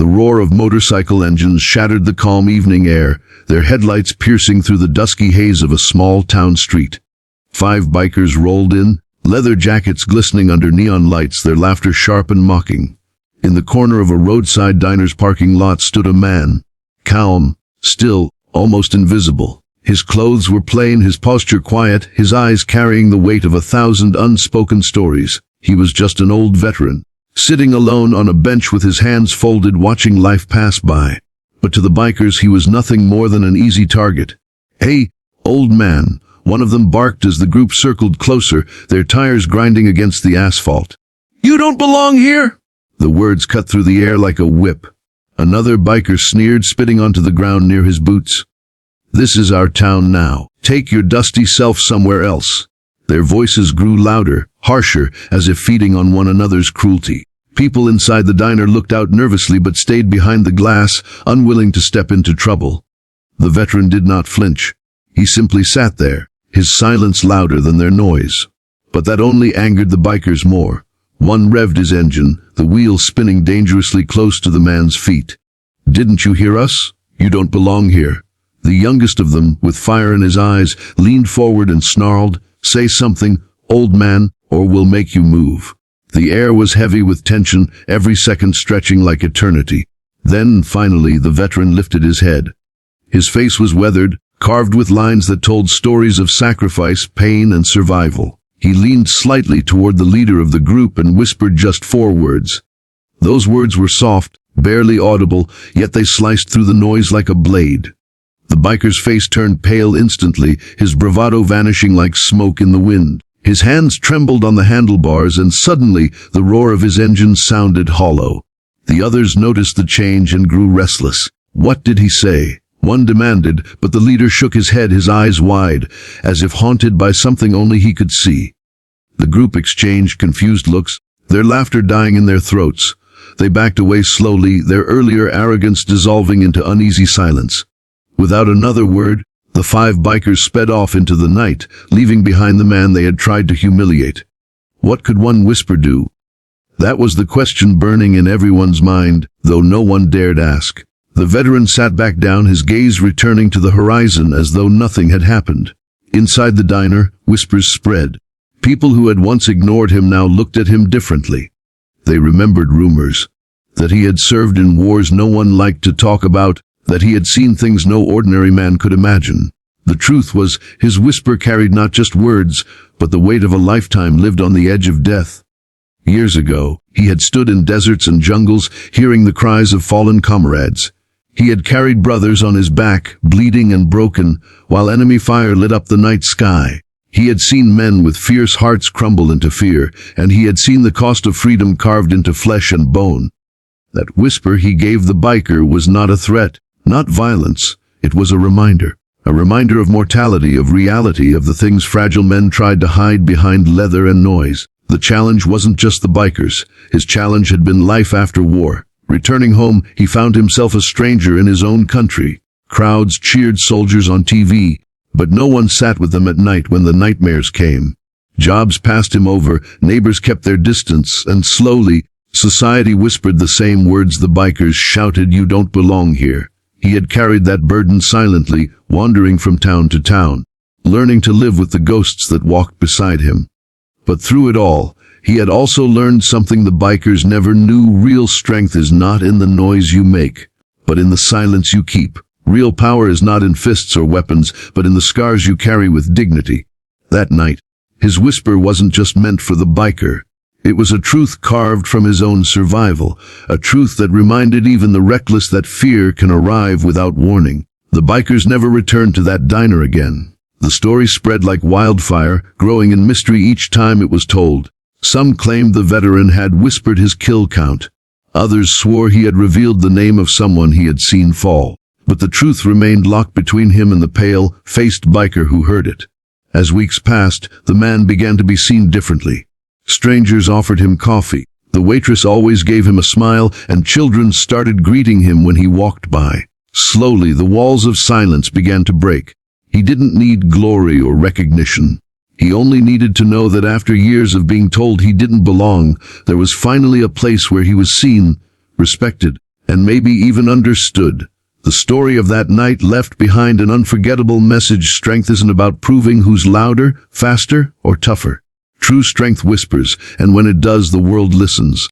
The roar of motorcycle engines shattered the calm evening air, their headlights piercing through the dusky haze of a small town street. 5 bikers rolled in, leather jackets glistening under neon lights, their laughter sharp and mocking. In the corner of a roadside diner's parking lot stood a man, calm, still, almost invisible. His clothes were plain, his posture quiet, his eyes carrying the weight of 1,000 unspoken stories. He was just an old veteran, sitting alone on a bench with his hands folded, watching life pass by. But to the bikers he was nothing more than an easy target. "Hey, old man," one of them barked as the group circled closer, their tires grinding against the asphalt. "You don't belong here!" The words cut through the air like a whip. Another biker sneered, spitting onto the ground near his boots. "This is our town now. Take your dusty self somewhere else." Their voices grew louder, harsher, as if feeding on one another's cruelty. People inside the diner looked out nervously but stayed behind the glass, unwilling to step into trouble. The veteran did not flinch. He simply sat there, his silence louder than their noise. But that only angered the bikers more. One revved his engine, the wheels spinning dangerously close to the man's feet. "Didn't you hear us? You don't belong here." The youngest of them, with fire in his eyes, leaned forward and snarled, "Say something, old man, or we'll make you move." The air was heavy with tension, every second stretching like eternity. Then, finally, the veteran lifted his head. His face was weathered, carved with lines that told stories of sacrifice, pain, and survival. He leaned slightly toward the leader of the group and whispered just 4 words. Those words were soft, barely audible, yet they sliced through the noise like a blade. The biker's face turned pale instantly, his bravado vanishing like smoke in the wind. His hands trembled on the handlebars, and suddenly the roar of his engine sounded hollow. The others noticed the change and grew restless. "What did he say?" one demanded, but the leader shook his head, his eyes wide, as if haunted by something only he could see. The group exchanged confused looks, their laughter dying in their throats. They backed away slowly, their earlier arrogance dissolving into uneasy silence. Without another word, the 5 bikers sped off into the night, leaving behind the man they had tried to humiliate. What could one whisper do? That was the question burning in everyone's mind, though no one dared ask. The veteran sat back down, his gaze returning to the horizon as though nothing had happened. Inside the diner, whispers spread. People who had once ignored him now looked at him differently. They remembered rumors that he had served in wars no one liked to talk about, that he had seen things no ordinary man could imagine. The truth was, his whisper carried not just words, but the weight of a lifetime lived on the edge of death. Years ago, he had stood in deserts and jungles, hearing the cries of fallen comrades. He had carried brothers on his back, bleeding and broken, while enemy fire lit up the night sky. He had seen men with fierce hearts crumble into fear, and he had seen the cost of freedom carved into flesh and bone. That whisper he gave the biker was not a threat, not violence. It was a reminder of mortality, of reality, of the things fragile men tried to hide behind leather and noise. The challenge wasn't just the bikers. His challenge had been life after war. Returning home, he found himself a stranger in his own country. Crowds cheered soldiers on TV, but no one sat with them at night when the nightmares came. Jobs passed him over, neighbors kept their distance, and slowly, society whispered the same words the bikers shouted, "You don't belong here." He had carried that burden silently, wandering from town to town, learning to live with the ghosts that walked beside him. But through it all, he had also learned something the bikers never knew. Real strength is not in the noise you make, but in the silence you keep. Real power is not in fists or weapons, but in the scars you carry with dignity. That night, his whisper wasn't just meant for the biker. It was a truth carved from his own survival, a truth that reminded even the reckless that fear can arrive without warning. The bikers never returned to that diner again. The story spread like wildfire, growing in mystery each time it was told. Some claimed the veteran had whispered his kill count. Others swore he had revealed the name of someone he had seen fall. But the truth remained locked between him and the pale-faced biker who heard it. As weeks passed, the man began to be seen differently. Strangers offered him coffee. The waitress always gave him a smile, and children started greeting him when he walked by. Slowly, the walls of silence began to break. He didn't need glory or recognition. He only needed to know that after years of being told he didn't belong, there was finally a place where he was seen, respected, and maybe even understood. The story of that night left behind an unforgettable message: strength isn't about proving who's louder, faster, or tougher. True strength whispers, and when it does, the world listens.